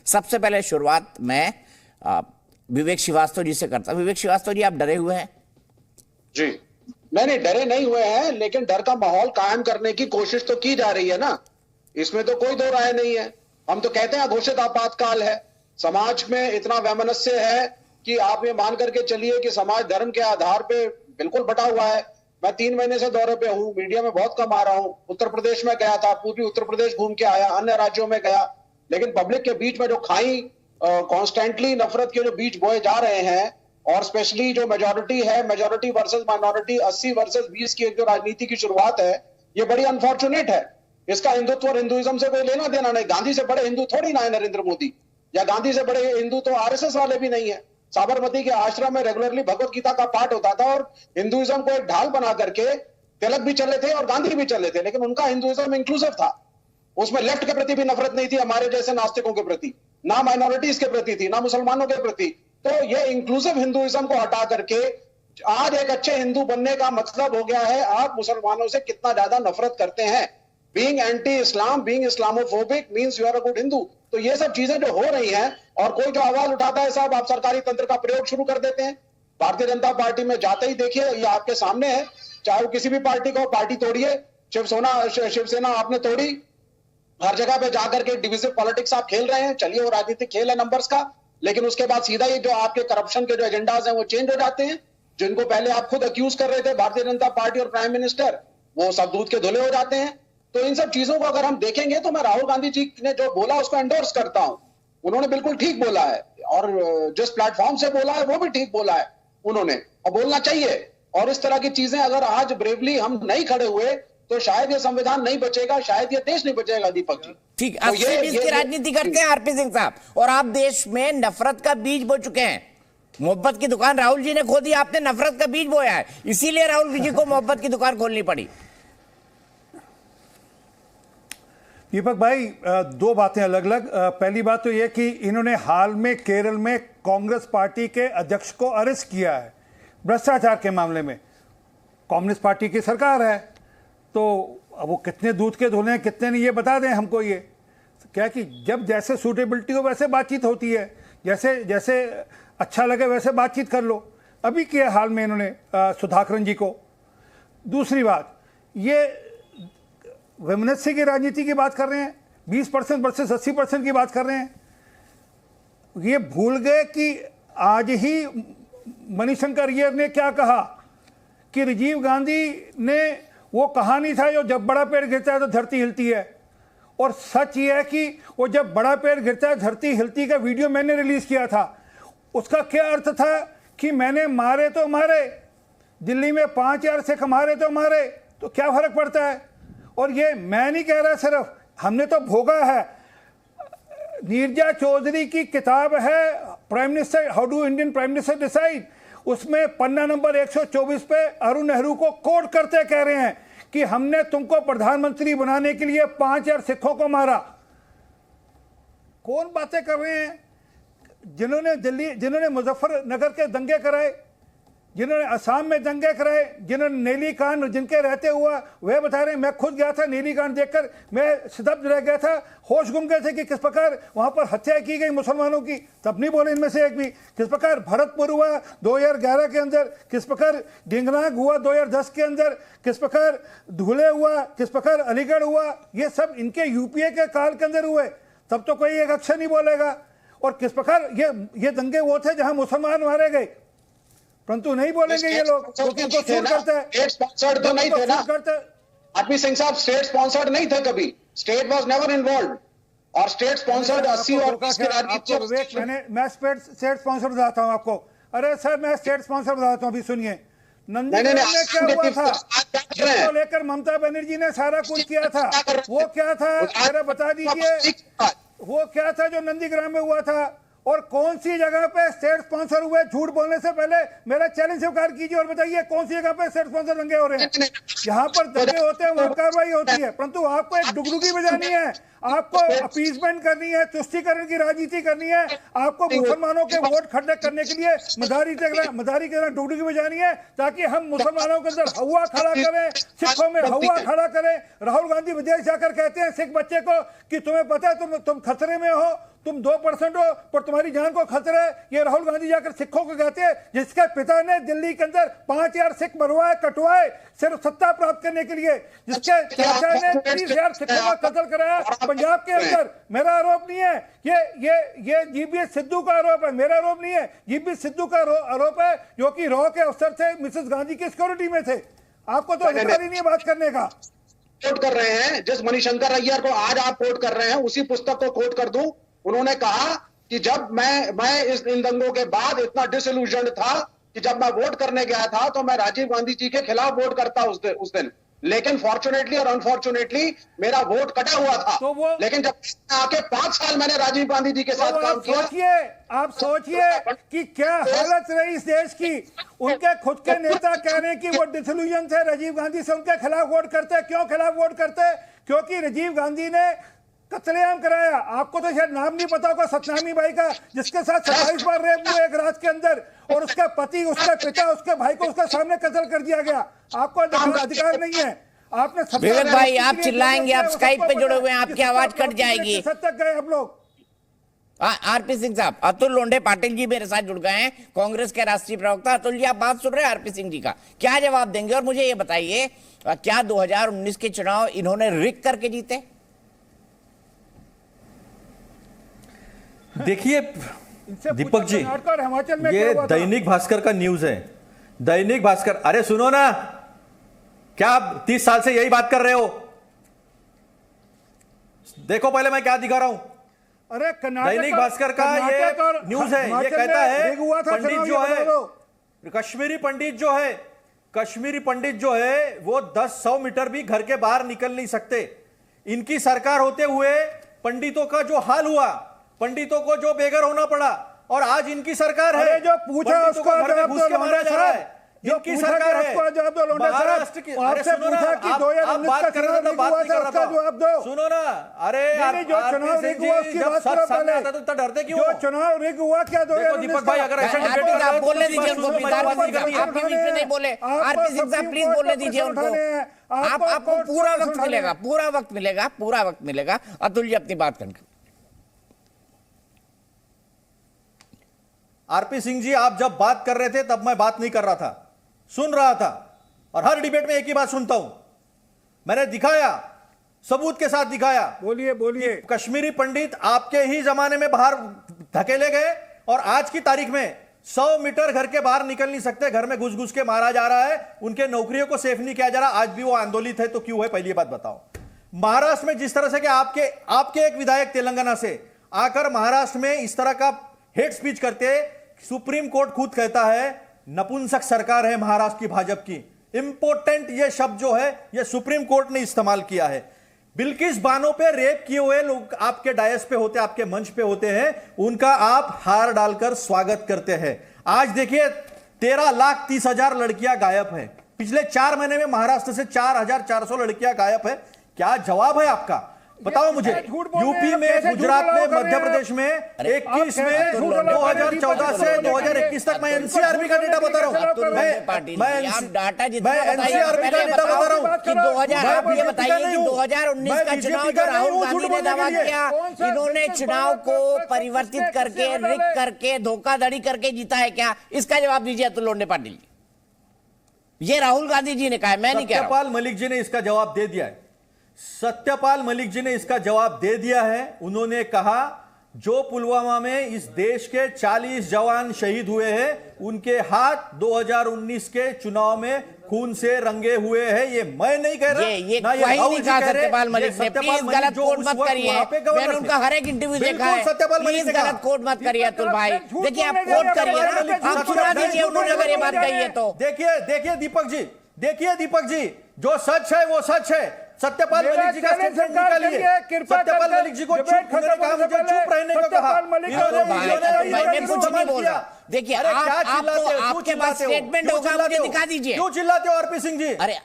सबसे पहले शुरुआत मैं विवेक श्रीवास्तव जी से करता हूं। विवेक श्रीवास्तव जी, आप डरे हुए हैं? जी नहीं, डरे नहीं हुए हैं, लेकिन डर का माहौल कायम करने की कोशिश तो की जा रही है ना, इसमें तो कोई दो राय नहीं है। हम तो कहते हैं घोषित आपातकाल है, समाज में इतना वैमनस्य है कि आप ये मान करके चलिए कि समाज धर्म के आधार पे बिल्कुल बटा हुआ है। मैं 3 महीने से दौरे पे हूँ, मीडिया में बहुत कम आ रहा हूँ। उत्तर प्रदेश में गया था, पूर्वी उत्तर प्रदेश घूम के आया, अन्य राज्यों में गया, लेकिन पब्लिक के बीच में जो कॉन्स्टेंटली नफरत के जो बीज बोए जा रहे हैं, और स्पेशली जो मेजोरिटी है, मेजोरिटी वर्सेस माइनॉरिटी, 80 वर्सेस 20 की एक जो राजनीति की शुरुआत है, ये बड़ी अनफॉर्चुनेट है। इसका हिंदुत्व और हिंदुइज्म से कोई लेना देना नहीं। गांधी से बड़े हिंदू थोड़ी ना है नरेंद्र मोदी, या गांधी से बड़े हिंदू तो आरएसएस वाले भी नहीं है। साबरमती के आश्रम में रेगुलरली भगवत गीता का पाठ होता था, और हिंदुइज्म को एक ढाल बना करके तिलक भी चले थे और गांधी भी चले थे, लेकिन उनका हिंदुइज्म इंक्लूसिव था। उसमें लेफ्ट के प्रति भी नफरत नहीं थी, हमारे जैसे नास्तिकों के प्रति, ना माइनॉरिटीज के प्रति थी, ना मुसलमानों के प्रति। तो ये इंक्लूसिव हिंदुइज्म को हटा करके आज एक अच्छे हिंदू बनने का मतलब हो गया है आप मुसलमानों से कितना ज्यादा नफरत करते हैं। Being anti Islam, being Islamophobic means you are a good Hindu. तो ये सब चीजें जो हो रही हैं, और कोई जो आवाज उठाता है साहब, आप सरकारी तंत्र का प्रयोग शुरू कर देते हैं। भारतीय जनता पार्टी में जाते ही देखिए, ये आपके सामने है, चाहे वो किसी भी पार्टी का हो, पार्टी तोड़िए। शिवसेना आपने तोड़ी, हर जगह पे जाकर के डिविजिव पॉलिटिक्स आप खेल रहे हैं। चलिए, वो राजनीतिक खेल है नंबर्स का, लेकिन उसके बाद सीधा ही जो आपके करप्शन के जो एजेंडाज हैं वो चेंज हो जाते हैं। जिनको पहले आप खुद अक्यूज कर रहे थे, भारतीय जनता पार्टी और प्राइम मिनिस्टर, वो सब दूध के धुले हो जाते हैं। तो इन सब चीजों को अगर हम देखेंगे तो मैं राहुल गांधी जी ने जो बोला उसको एंडोर्स करता हूं। उन्होंने बिल्कुल ठीक बोला है, और जिस प्लेटफॉर्म से बोला है वो भी ठीक बोला है उन्होंने, और बोलना चाहिए। और इस तरह की चीजें अगर आज ब्रेवली हम नहीं खड़े हुए तो शायद ये संविधान नहीं बचेगा, शायद ये देश नहीं बचेगा। दीपक जी, ठीक, आप की राजनीति करते हैं आरपी सिंह साहब, और आप देश में नफरत का बीज बो चुके हैं। मोहब्बत की दुकान राहुल जी ने खोदी, आपने नफरत का बीज बोया है, इसीलिए राहुल जी को मोहब्बत की दुकान खोलनी पड़ी। दीपक भाई, दो बातें अलग अलग। पहली बात तो यह कि इन्होंने हाल में केरल में कांग्रेस पार्टी के अध्यक्ष को अरेस्ट किया है भ्रष्टाचार के मामले में। कम्युनिस्ट पार्टी की सरकार है, तो अब वो कितने दूध के धुले हैं कितने नहीं, ये बता दें हमको। ये क्या कि जब जैसे सूटेबिलिटी हो वैसे बातचीत होती है, जैसे जैसे अच्छा लगे वैसे बातचीत कर लो। अभी किया हाल में इन्होंने सुधाकरन जी को। दूसरी बात, ये वैमनस्य की राजनीति की बात कर रहे हैं, 20% वर्सेस 80% की बात कर रहे हैं। ये भूल गए कि आज ही मणिशंकर अय्यर ने क्या कहा कि राजीव गांधी ने वो कहानी था जो जब बड़ा पेड़ गिरता है तो धरती हिलती है, और सच ये है कि वो जब बड़ा पेड़ गिरता है धरती हिलती का वीडियो मैंने रिलीज किया था। उसका क्या अर्थ था कि मैंने मारे तो मारे, दिल्ली में 5000 सिख मारे तो मारे, तो क्या फर्क पड़ता है। और ये मैं नहीं कह रहा, सिर्फ हमने तो भोगा है। नीरजा चौधरी की किताब है prime minister, how do Indian prime minister decide, उसमें पन्ना नंबर 124 पे अरुण नेहरू को कोट करते कह रहे हैं कि हमने तुमको प्रधानमंत्री बनाने के लिए 5000 सिखों को मारा। कौन बातें कर रहे हैं? जिन्होंने मुजफ्फरनगर के दंगे कराए, जिन्होंने असम में दंगे कराए, जिन्होंने नीली कांड जिनके रहते हुआ, वह बता रहे हैं। मैं खुद गया था, नीली कांड देखकर मैं स्तब्ध रह गया था, होश गुम गए थे कि किस प्रकार वहां पर हत्या की गई मुसलमानों की। तब नहीं बोले इनमें से एक भी। किस प्रकार भरतपुर हुआ 2011 के अंदर, किस प्रकार ढिंगनाग हुआ 2010 के अंदर, किस प्रकार धुले हुआ, किस प्रकार अलीगढ़ हुआ, ये सब इनके यूपीए के काल के अंदर हुए। तब तो कोई एक अक्षर नहीं बोलेगा। और किस प्रकार ये दंगे वो थे जहां मुसलमान मारे गए, परंतु नहीं बोलेंगे ये लोग, क्योंकि उनको सूट करता है। स्टेट स्पॉन्सर्ड तो नहीं थे ना आरपी सिंह साहब, स्टेट स्पॉन्सर्ड नहीं थे कभी, स्टेट वाज नेवर इन्वॉल्व्ड। और स्टेट स्पॉन्सर्ड 80 और 20 के राजनीति मैं स्टेट स्पॉन्सर बताता हूं आपको। अरे सर, मैं स्टेट स्पॉन्सर बताता हूं, अभी सुनिए। नंदीग्राम में क्या हुआ था, जिसको लेकर ममता बनर्जी ने सारा कुछ किया था, वो क्या था जरा बता दीजिए। वो क्या था जो नंदीग्राम में हुआ था, और कौन सी जगह पे स्टेट स्पॉन्सर हुए? झूठ बोलने से पहले मेरा चैलेंज स्वीकार कीजिए और बताइए कौन सी जगह पे स्टेट स्पॉन्सर दंगे हो रहे हैं। यहाँ पर दंगे होते हैं, वहां कार्रवाई होती है, परंतु आपको एक डुगडुगी बजानी है, आपको अपीसमेंट करनी है, तुष्टीकरण की राजनीति करनी है, आपको मुसलमानों के वोट खड़े करने के लिए मदारी की तरह डुगडुगी बजानी है, ताकि हम मुसलमानों के अंदर हवा खड़ा करें, सिखों में हवा खड़ा करें। राहुल गांधी विदेश जाकर कहते हैं सिख बच्चे को कि तुम्हें पता है तुम खतरे में हो, तुम 2% हो पर तुम्हारी जान को खतरा है। ये राहुल गांधी जाकर सिखों को कहते हैं, जिसके पिता ने दिल्ली के अंदर 5000 सिख मरवाए कटवाए सिर्फ सत्ता प्राप्त करने के लिए, जिसके चाचा ने 30,000 सिखों का कत्ल कराया पंजाब के अंदर। मेरा आरोप नहीं है, ये जीबी सिद्धू का आरोप है, मेरा आरोप नहीं है। जीबी सिद्धू का आरोप है, जो कि रॉ के अफसर थे, मिसेस गांधी की सिक्योरिटी में थे। आपको तो अधिकार ही नहीं बात करने का। कोट कर रहे हैं, जिस मणिशंकर अय्यर को आज आप कोट कर रहे हैं, उसी पुस्तक को कोट कर दूं। उन्होंने कहा कि जब मैं इन दंगों के बाद इतना डिसइल्यूजन्ड था कि जब मैं वोट करने गया था तो मैं राजीव गांधी जी के खिलाफ वोट करता उस दिन, लेकिन फॉर्चुनेटली और अनफॉर्चुनेटली मेरा वोट कटा हुआ था। लेकिन जब आके 5 साल मैंने राजीव गांधी जी के साथ काम किया। आप सोचिए कि क्या हालत रही इस देश की। उनके खुद के नेता कह रहे हैं कि वो डिसइल्यूजन थे राजीव गांधी से, उनके खिलाफ वोट करते। क्यों खिलाफ वोट करते? क्योंकि राजीव गांधी ने कत्लेआम कराया। आपको तो शायद नाम नहीं पता होगा सतनामी बाई का, जिसके साथ 27 बार रेप हुए एक रात के अंदर, और उसका पति, उसका पिता, उसके भाई को उसके सामने कत्ल कर दिया गया। आपको अधिकार नहीं है। आपने विवेक भाई, आप चिल्लाएंगे, आप स्काइप पे जुड़े हुए हैं, आपकी आवाज कट जाएगी। सच तक गए हम लोग। आरपी सिंह साहब, अतुल लोंढे पाटिल जी मेरे साथ जुड़ गए हैं, कांग्रेस के राष्ट्रीय प्रवक्ता। अतुल जी, आप बात सुन रहे हैं आरपी सिंह जी का, क्या जवाब देंगे? और मुझे ये बताइए, क्या 2019 के चुनाव इन्होंने रिग करके जीते? देखिए दीपक जी, ये दैनिक भास्कर का न्यूज है। दैनिक भास्कर, अरे सुनो ना, क्या आप 30 साल से यही बात कर रहे हो? देखो पहले मैं क्या दिखा रहा हूं। अरे दैनिक भास्कर का ये न्यूज है, ये कहता है पंडित जो है, कश्मीरी पंडित जो है वो 10-100 मीटर भी घर के बाहर निकल नहीं सकते। इनकी सरकार होते हुए पंडितों का जो हाल हुआ, पंडितों को जो बेघर होना पड़ा, और आज इनकी सरकार है, जो पूछा उसको घर में घुस के मारा जा रहा है। इनकी सरकार है महाराष्ट्र की। अरे सुनो ना, आप बात कर रहे थे, बात नहीं कर रहा था। सुनो ना, अरे जो चुनाव रिग हुआ उसकी बात करो पहले। तो डरते क्यों? जो चुनाव रिग हुआ क्या दीपक भाई, अगर आप बोलने दीजिए उनको, आपके बीच में नहीं बोले। आरपी सिंह साहब प्लीज बोलने दीजिए उनको। आपको पूरा वक्त मिलेगा, पूरा वक्त मिलेगा। अतुल जी अपनी बात करें। आरपी सिंह जी, आप जब बात कर रहे थे तब मैं बात नहीं कर रहा था, सुन रहा था, और हर डिबेट में एक ही बात सुनता हूं। मैंने दिखाया, सबूत के साथ दिखाया। बोलिए। कश्मीरी पंडित आपके ही जमाने में बाहर धकेले गए, और आज की तारीख में 100 मीटर घर के बाहर निकल नहीं सकते, घर में घुस घुस के मारा जा रहा है, उनके नौकरियों को सेफ नहीं किया जा रहा। आज भी वो आंदोलित है, तो क्यों है? पहली बात बताओ। महाराष्ट्र में जिस तरह से कि आपके एक विधायक तेलंगाना से आकर महाराष्ट्र में इस तरह का हेट स्पीच करते, सुप्रीम कोर्ट खुद कहता है नपुंसक सरकार है महाराष्ट्र की भाजपा की। इंपोर्टेंट ये शब्द जो है, ये सुप्रीम कोर्ट ने इस्तेमाल किया है। बिल्किस बानो पे रेप किए हुए लोग आपके डायस पे होते, आपके मंच पे होते हैं, उनका आप हार डालकर स्वागत करते हैं। आज देखिए 13,30,000 लड़कियां गायब हैं। पिछले 4 महीने में महाराष्ट्र से 4,400 लड़कियां गायब है। क्या जवाब है आपका? बताओ मुझे। यूपी में, गुजरात में, मध्य प्रदेश में 21 में 2014 से 2021 तक, मैं एनसीआरबी का डेटा बता रहा हूं। मैं डाटा एनसीआरबी का डेटा बता रहा हूं कि 2000, आप ये बताइए कि 2019 का चुनाव जो राहुल गांधी ने दावा किया, इन्होंने चुनाव को परिवर्तित करके, रिग करके, धोखाधड़ी करके जीता है क्या? इसका जवाब दीजिए अतुल लोंढे पाटिल। ये राहुल गांधी जी ने कहा, मैं नहीं कह रहा। सत्यपाल मलिक जी ने इसका जवाब दे दिया है। सत्यपाल मलिक जी ने इसका जवाब दे दिया है। उन्होंने कहा जो पुलवामा में इस देश के 40 जवान शहीद हुए हैं, उनके हाथ 2019 के चुनाव में खून से रंगे हुए हैं। ये मैं नहीं कह रहा, ये राहुल जी कह रहे। सत्यपाल मलिक ने, प्लीज गलत कोट मत करिए। मैंने उनका हर एक इंटरव्यू देखा है, प्लीज गलत कोट मत करिए अतुल भाई। देखिए आप कोट करिए ना, आप सुना दीजिए उन्होंने अगर ये बात कही है तो। देखिए दीपक जी, जो सच है वो सच है। सत्यपाल मलिक जी का स्टेटमेंट निकालिए। सत्यपाल मलिक जी को चुप रहने को कहा। मैंने कुछ नहीं बोला। देखिए आपके पास स्टेटमेंट होगा, मुझे दिखा दीजिए। क्यों चिल्लाते हो आरपी सिंह जी? अरे